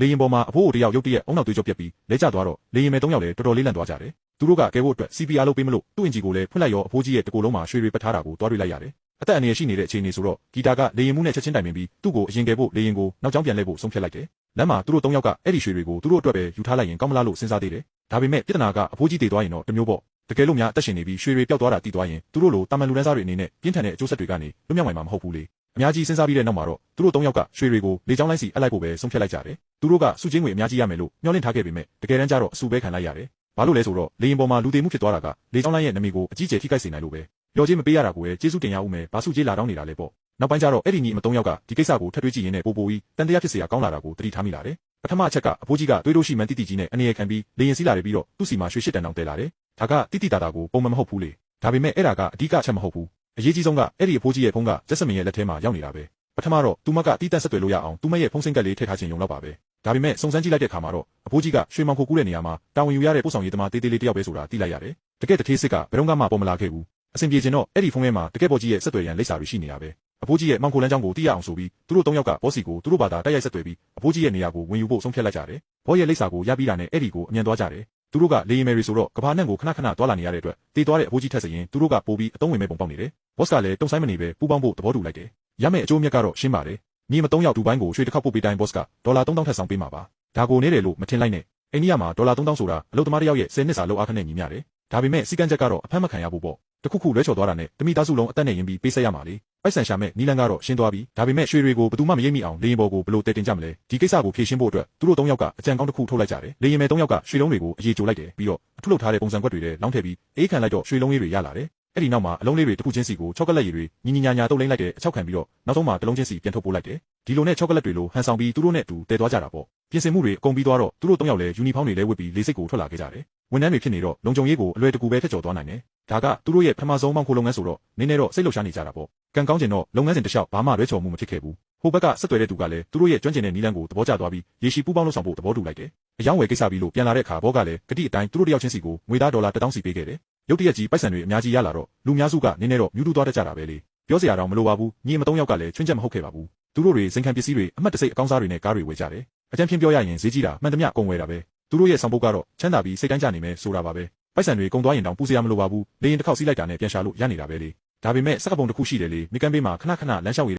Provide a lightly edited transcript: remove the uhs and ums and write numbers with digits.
လေရင်ပေါ်မှာအဖိုးကိုတယောက်ရုတ်တရက်အုံနောက်သွေးကြောပြက်ပြီးလဲကျသွားတော့လေရင်မဲ3ယောက်လည်းတော်တော်လေးလန့်သွားကြတယ်။သူတို့ကကဲဖို့အတွက် CPR လုပ်ပေးမလို့သူ့အင်ဂျီကိုလည်းဖွင့်လိုက်ရောအဖိုးကြီးရဲ့တကိုယ်လုံးမှာရွှေတွေပတ်ထားတာကိုတွားတွေ့လိုက်ရတယ်။အသက်အန္တရာယ်ရှိနေတဲ့အခြေအနေဆိုတော့ဂီတာကလေရင်မှုနဲ့ချက်ချင်းတိုင်ပင်ပြီးသူ့ကိုအရင်ကဲဖို့လေရင်ကိုနောက်ကျောင်းပြန်လဲဖို့ဆုံးဖြတ်လိုက်တယ်။လမ်းမှာသူတို့3ယောက်ကအဲ့ဒီရွှေတွေကိုသူတို့အတွက်ပဲယူထားလိုက်ရင်ကောင်းမလားလို့စဉ်းစားသေးတယ်။ဒါပေမဲ့ပြဿနာကအဖိုးကြီးတည်သွားရင်တော့တမျိုးပေါ့။တကယ်လို့များအသက်ရှင်နေပြီးရွှေတွေပျောက်သွားတာတည်သွားရင်သူတို့လိုတာမန်လူတန်းစားတွေအနေနဲ့ပြင်းထန်တဲ့အကျိုးဆက်တွေကနေလွတ်မြောက်နိုင်မှာမဟုတ်ဘူးလေ။အများကြီးစဉ်းစားပြီးတဲ့နောက်မှာတော့သူတို့3ယောက်ကရွှေတွေကိုလေကြောင်းလိုင်းစီအပ်လိုက်ဖို့ပဲဆုံးဖြတ်လိုက်ကြတယ်။သူတို့ကစုချင်းငွေအများကြီးရမယ်လို့မျှော်လင့်ထားခဲ့ပေမဲ့တကယ်တမ်းကျတော့အဆူပဲခံလိုက်ရတယ်။ဘာလို့လဲဆိုတော့လေရင်ပေါ်မှာလူသေးမှုဖြစ်သွားတာကလေကြောင်းလိုင်းရဲ့နာမည်ကိုအကြီးကျယ်ထိခိုက်စေနိုင်လို့ပဲ။ရော်ကြီးမပေးရတာကိုပဲကျေးဇူးတင်ရဦးမယ်။ဘာစုကြီးလာတောင်းနေတာလဲပေါ့။နောက်ပိုင်းကျတော့အဲ့ဒီညီအမ3ယောက်ကဒီကိစ္စကိုထပ်တွေးကြည့်ရင်းနဲ့ပိုပိုကြီးတန်တရားဖြစ်เสียကောင်းလာတာကိုသတိထားမိလာတယ်။ပထမအချက်ကအဖိုးကြီးကတွေးလို့ရှိမှန်းတိတိကြီးနဲ့အနေရခံပြီးလေရင်စီးလာတယ်ပြီးတော့သူ့စီမှာရွှေ8တန်တောင်တဲလာတယ်။ဒါကတိတိတာတာကိုပုံမှန်မဟုတ်ဘူးလေ။ဒါပေမဲ့အဲ့ဒါကအဓိကအချက်မဟုတ်ဘူး။အရေးကြီးဆုံးကအဲ့ဒီအဖိုးကြီးရဲ့ဖုန်းကကျက်စမင်ရဲ့လက်ထဲမှာရောက်နေတာပဲ။ပထမတော့သူမကတီးတန့်ဆက်သွယ်လို့ရအောင်သူမရဲ့ဖုန်းစိမ်းကတ်လေးထည့်ထားခြင်းယုံတော့ပါပဲ။ဒါပေမဲ့စုံစမ်းကြည့်လိုက်တဲ့အခါမှာတော့အဖိုးကြီးကရွှေမောင်ခိုကူးတဲ့နေရာမှာတာဝန်ယူရတဲ့ပို့ဆောင်ရေးသမားတေးသေးလေးတယောက်ပဲဆိုတာသိလိုက်ရတယ်။တကယ်တထေးစစ်ကဘယ်တော့မှပေါ်မလာခဲ့ဘူး။အဆင်ပြေခြင်းတော့အဲ့ဒီဖုန်းထဲမှာတကယ်ပေါ်ကြီးရဲ့ဆက်သွယ်ရန်လိပ်စာတွေရှိနေတာပဲ။အဖိုးကြီးရဲ့မောင်ခိုလန်းချောင်းကိုသိရအောင်ဆိုပြီးသူတို့3ယောက်ကဘောစီကိုသူတို့ဘာသာတိုက်ရိုက်ဆက်သွယ်ပြီးအဖိုးကြီးရဲ့နေရာကိုဝင်ယူဖို့ဆုံးဖြတ်လိုက်ကြတယ်။ဘောရဲ့လိပ်စာကိုရပြီးတာနဲ့အဲ့ဒီကိုအမြန်သွားကြတယ်။သူတို့ကလေရင်မယ်ရီဆိုတော့ကဘာနှံ့ကိုခဏခဏတွာလာနေရတဲ့အတွက်တေးသွားတဲ့အဖိုးကြီးထက်စရင်သူတို့ကပိုပြီးအသုံးဝင်မဲ့ပုံပေါက်နေတယ်။ဘော့စ်ကလည်းတုံဆိုင်မနေပဲပူပေါင်းဖို့သဘောတူလိုက်တယ်။ရမယ့်အကျိုးမြတ်ကတော့ရှင်းပါတယ်။ညီမ3ယောက်ဒူဘိုင်းကိုရွှေတစ်ခေါက်ပို့ပေးတိုင်းဘော့စ်ကဒေါ်လာ3000ထပ်ဆောင်ပေးမှာပါ။ဒါကိုနေတယ်လို့မထင်လိုက်နဲ့။အိန္ဒိယမှာဒေါ်လာ3000ဆိုတာအလုပ်သမားတစ်ယောက်ရဲ့10နှစ်စာလုပ်အားခနဲ့ညီမျှတယ်။ဒါပေမဲ့စီကံချက်ကတော့အဖမ်းမခံရဘူးပေါ့။တခုခုလွဲချော်သွားတာနဲ့တမိသားစုလုံးအသက်နဲ့ရင်ပြီးပေးဆက်ရမှာလေ။ပိုက်ဆံရှာမဲ့နီလန်ကတော့ရှင်းသွားပြီ။ဒါပေမဲ့ရွှေတွေကိုဘယ်သူမှမရိပ်မိအောင်လေရင်ပေါ်ကိုဘလို့တဲတင်ကြမလဲ။ဒီကိစ္စကိုဖြေရှင်းဖို့အတွက်သူတို့3ယောက်ကအကြံကောင်းတစ်ခုထုတ်လိုက်ကြတယ်။လေရင်မဲ3ယောက်ကရွှေလုံးတွေကိုအရေးကြိုလိုက်တယ်ပြီးတော့အထုလုပ်ထားတဲ့ပုံစံကွက်တွေထဲလောင်းထည့်ပြီးအေးခံလိုက်တော့ရွှေလုံးလေးတွေရလာတယ်။အဲ့ဒီနောက်မှာအလုံးလေးတွေတစ်ခုချင်းစီကိုချောကလက်ရည်တွေညီညီညာညာတုပ်လိမ့်လိုက်တဲ့အချောက်ခံပြီးတော့နောက်ဆုံးမှာတစ်လုံးချင်းစီပြန်ထုတ်ပို့လိုက်တယ်။ဒီလိုနဲ့ချောကလက်တွေလိုဟန်ဆောင်ပြီးသူတို့နဲ့အတူတဲသွားကြတာပေါ့။ပြင်ဆင်မှုတွေအကုန်ပြီးသွားတော့သူတို့3ယောက်လည်းယူနီဖောင်းတွေလဲဝတ်ပြီးလေစိတ်ကိုထွက်လာခဲ့ကြတယ်။ဝန်ထမ်းတွေဖြစ်နေတော့လုံခြုံရေးကိုအလွယ်တကူပဲဖျက်ကျော်သွားနိုင်တယ်။ဒါကသူတို့ရဲ့ပထမဆုံးမောင်ခိုလုပ်ငန်းဆိုတော့နင်းနေတော့စိတ်လှုပ်ရှားနေကြတာပေါ့။ကံကောင်းကျင်တော့လုပ်ငန်းစဉ်တစ်လျှောက်ဘာမှရွဲချော်မှုမဖြစ်ခဲ့ဘူး။ဟိုဘက်ကဆက်သွယ်တဲ့သူကလည်းသူတို့ရဲ့ကျွမ်းကျင်တဲ့နီလန်ကိုသဘောကျသွားပြီးရေရှည်ပူးပေါင်းလုပ်ဆောင်ဖို့သဘောတူလိုက်တယ်။အယောင်းဝယ်ကိစ္စပြီးလို့ပြန်လာတဲ့အခါဘောကလည်းဂတိအတိုင်းသူတို့တယောက်ချင်းစီကိုငွေသားဒေါ်လာ1000စီပေးခဲ့တယ်။ရုတ်တရက်ကြီးပိုက်ဆံတွေအများကြီးရလာတော့လူများစုကနင်းနေတော့မြူးတူးသွားတတ်ကြတာပဲလေ။ပြောစရာတော့မလိုပါဘူး။ညီမ3ယောက်ကလည်းချွင်းချက်မဟုတ်ခဲ့ပါဘူး။သူတို့တွေစိန်ခံပစ္စည်းတွေအမှတ်တစိတ်အကောင်းစားတွေနဲ့ကားတွေဝယ်ကြတယ်။အကြမ်းဖျင်းပြောရရင်ဈေးကြီးတာမှန်သမျှကုန်ဝယ်တာပဲ။သူတို့ရဲ့ဆောင်ပုတ်ကတော့ချမ်းသာပြီးစိတ်တိုင်းကြနေမယ်ဆိုတာပါပဲ။ပိုက်ဆံတွေကုန်သွားရင်တောင်ပူစရာမလိုပါဘူး။လေရင်တစ်ခေါက်စီးလိုက်တာနဲ့ပြန်ရှာလို့ရနေတာပဲလေ။ဒါပေမဲ့စက္ကပုံတစ်ခုရှိတယ်လေ။မိကမ်းဘေးမှာခဏခဏလမ်းလျှောက်